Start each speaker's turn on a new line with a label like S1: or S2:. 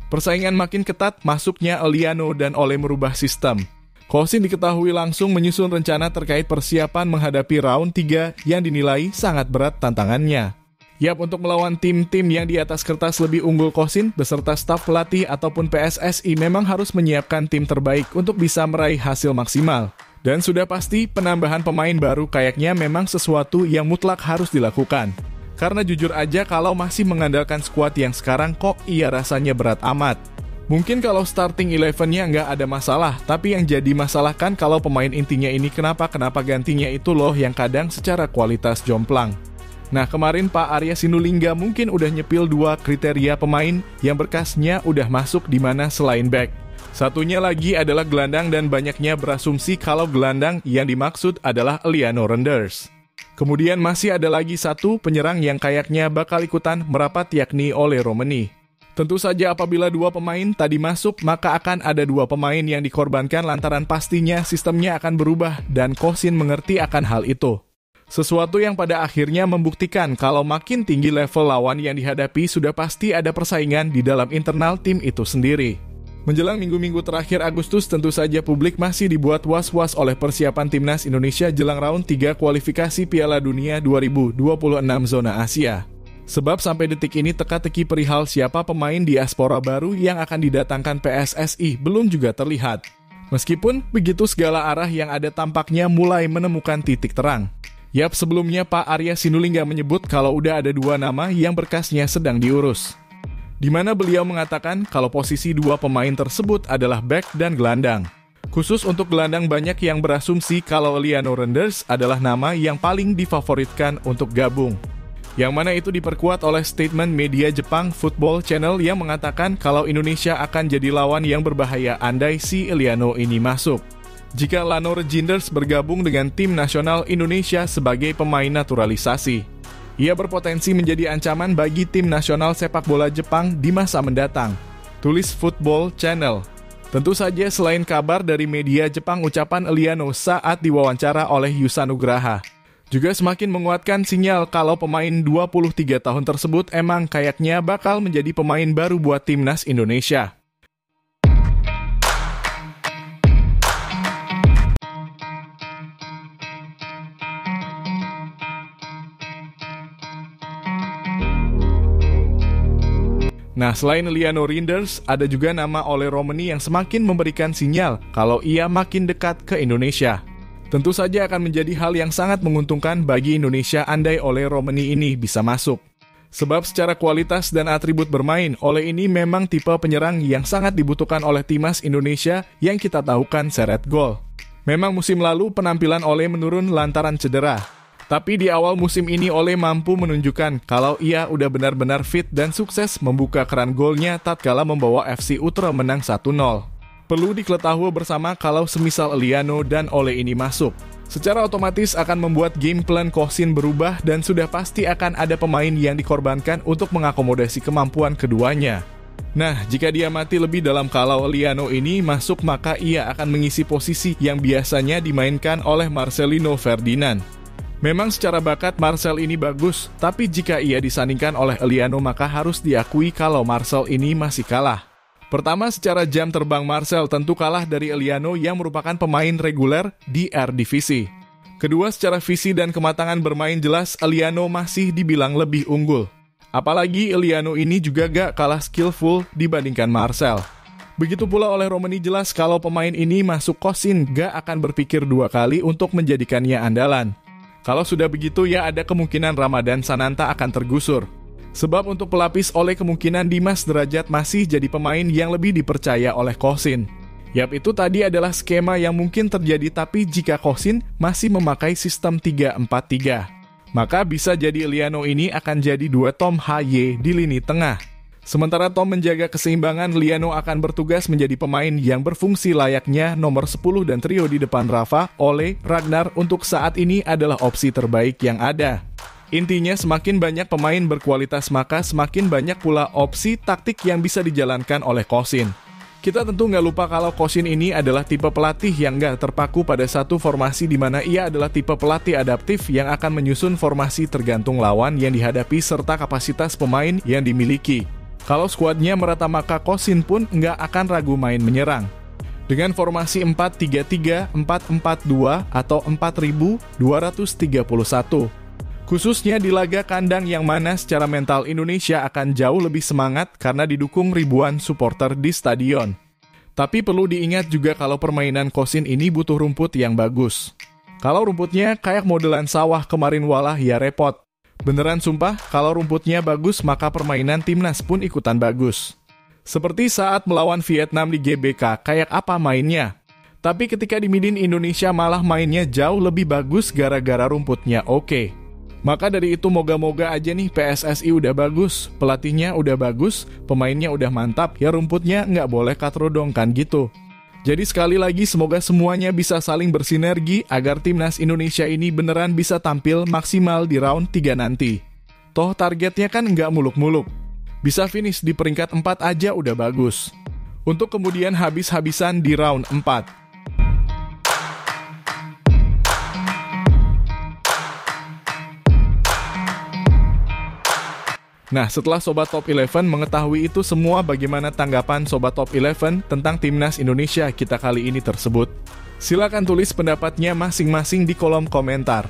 S1: Persaingan makin ketat masuknya Eliano dan Ole merubah sistem. Kosin diketahui langsung menyusun rencana terkait persiapan menghadapi round 3 yang dinilai sangat berat tantangannya. Yap, untuk melawan tim-tim yang di atas kertas lebih unggul, Kosin beserta staf pelatih ataupun PSSI memang harus menyiapkan tim terbaik untuk bisa meraih hasil maksimal. Dan sudah pasti penambahan pemain baru kayaknya memang sesuatu yang mutlak harus dilakukan. Karena jujur aja kalau masih mengandalkan skuad yang sekarang kok iya rasanya berat amat. Mungkin kalau starting 11-nya nggak ada masalah, tapi yang jadi masalah kan kalau pemain intinya ini kenapa gantinya itu loh yang kadang secara kualitas jomplang. Nah, kemarin Pak Arya Sinulinga mungkin udah nyepil 2 kriteria pemain yang berkasnya udah masuk di mana selain back. Satunya lagi adalah gelandang dan banyaknya berasumsi kalau gelandang yang dimaksud adalah Eliano Renders. Kemudian masih ada lagi satu penyerang yang kayaknya bakal ikutan merapat yakni Ole Romeni. Tentu saja apabila 2 pemain tadi masuk maka akan ada 2 pemain yang dikorbankan lantaran pastinya sistemnya akan berubah dan Kosin mengerti akan hal itu. Sesuatu yang pada akhirnya membuktikan kalau makin tinggi level lawan yang dihadapi sudah pasti ada persaingan di dalam internal tim itu sendiri. Menjelang minggu-minggu terakhir Agustus tentu saja publik masih dibuat was-was oleh persiapan timnas Indonesia jelang round 3 kualifikasi Piala Dunia 2026 zona Asia. Sebab sampai detik ini teka-teki perihal siapa pemain diaspora baru yang akan didatangkan PSSI belum juga terlihat. Meskipun begitu segala arah yang ada tampaknya mulai menemukan titik terang. Yap, sebelumnya Pak Arya Sinulinga menyebut kalau udah ada 2 nama yang berkasnya sedang diurus. Di mana beliau mengatakan kalau posisi 2 pemain tersebut adalah back dan gelandang. Khusus untuk gelandang banyak yang berasumsi kalau Eliano Renders adalah nama yang paling difavoritkan untuk gabung. Yang mana itu diperkuat oleh statement media Jepang Football Channel yang mengatakan kalau Indonesia akan jadi lawan yang berbahaya andai si Eliano ini masuk. Jika Lano Reginders bergabung dengan tim nasional Indonesia sebagai pemain naturalisasi. Ia berpotensi menjadi ancaman bagi tim nasional sepak bola Jepang di masa mendatang. Tulis Football Channel. Tentu saja selain kabar dari media Jepang ucapan Eliano saat diwawancara oleh Yusa Nugraha. Juga semakin menguatkan sinyal kalau pemain 23 tahun tersebut emang kayaknya bakal menjadi pemain baru buat timnas Indonesia. Nah, selain Eliano Renders, ada juga nama Ole Romeni yang semakin memberikan sinyal kalau ia makin dekat ke Indonesia. Tentu saja akan menjadi hal yang sangat menguntungkan bagi Indonesia andai Ole Romeni ini bisa masuk. Sebab secara kualitas dan atribut bermain, Ole ini memang tipe penyerang yang sangat dibutuhkan oleh timnas Indonesia yang kita tahu kan seret gol. Memang musim lalu penampilan Ole menurun lantaran cedera. Tapi di awal musim ini Ole mampu menunjukkan kalau ia udah benar-benar fit dan sukses membuka keran golnya tatkala membawa FC Utrecht menang 1-0. Perlu diketahui bersama kalau semisal Eliano dan Ole ini masuk. Secara otomatis akan membuat game plan Kosin berubah dan sudah pasti akan ada pemain yang dikorbankan untuk mengakomodasi kemampuan keduanya. Nah, jika dia mati lebih dalam kalau Eliano ini masuk maka ia akan mengisi posisi yang biasanya dimainkan oleh Marcelino Ferdinand. Memang secara bakat Marcel ini bagus, tapi jika ia disandingkan oleh Eliano maka harus diakui kalau Marcel ini masih kalah. Pertama, secara jam terbang Marcel tentu kalah dari Eliano yang merupakan pemain reguler di Eredivisie. Kedua, secara visi dan kematangan bermain jelas Eliano masih dibilang lebih unggul. Apalagi Eliano ini juga gak kalah skillful dibandingkan Marcel. Begitu pula oleh Romeni jelas kalau pemain ini masuk Kosin gak akan berpikir 2 kali untuk menjadikannya andalan. Kalau sudah begitu ya ada kemungkinan Ramadan Sananta akan tergusur. Sebab untuk pelapis Ole kemungkinan Dimas Derajat masih jadi pemain yang lebih dipercaya oleh Kosin. Yap, itu tadi adalah skema yang mungkin terjadi tapi jika Kosin masih memakai sistem 3-4-3. Maka bisa jadi Eliano ini akan jadi 2 Tom Haye di lini tengah. Sementara Tom menjaga keseimbangan, Eliano akan bertugas menjadi pemain yang berfungsi layaknya nomor 10 dan trio di depan Rafa, Ole, Ragnar untuk saat ini adalah opsi terbaik yang ada. Intinya semakin banyak pemain berkualitas maka semakin banyak pula opsi taktik yang bisa dijalankan oleh Kosin. Kita tentu nggak lupa kalau Kosin ini adalah tipe pelatih yang nggak terpaku pada satu formasi di mana ia adalah tipe pelatih adaptif yang akan menyusun formasi tergantung lawan yang dihadapi serta kapasitas pemain yang dimiliki. Kalau skuadnya merata maka Kosin pun nggak akan ragu main menyerang. Dengan formasi 4-3-3, 4-4-2, atau 4.231. Khususnya di laga kandang yang mana secara mental Indonesia akan jauh lebih semangat karena didukung ribuan supporter di stadion. Tapi perlu diingat juga kalau permainan Kosin ini butuh rumput yang bagus. Kalau rumputnya kayak modelan sawah kemarin walah ya repot. Beneran sumpah, kalau rumputnya bagus maka permainan timnas pun ikutan bagus. Seperti saat melawan Vietnam di GBK, kayak apa mainnya? Tapi ketika di Midin Indonesia malah mainnya jauh lebih bagus gara-gara rumputnya oke. Maka dari itu moga-moga aja nih PSSI udah bagus, pelatihnya udah bagus, pemainnya udah mantap, ya rumputnya nggak boleh katrodong kan gitu. Jadi sekali lagi semoga semuanya bisa saling bersinergi agar timnas Indonesia ini beneran bisa tampil maksimal di round 3 nanti. Toh targetnya kan nggak muluk-muluk. Bisa finish di peringkat 4 aja udah bagus. Untuk kemudian habis-habisan di round 4. Nah, setelah Sobat Top 11 mengetahui itu semua, bagaimana tanggapan Sobat Top 11 tentang Timnas Indonesia kita kali ini tersebut? Silakan tulis pendapatnya masing-masing di kolom komentar.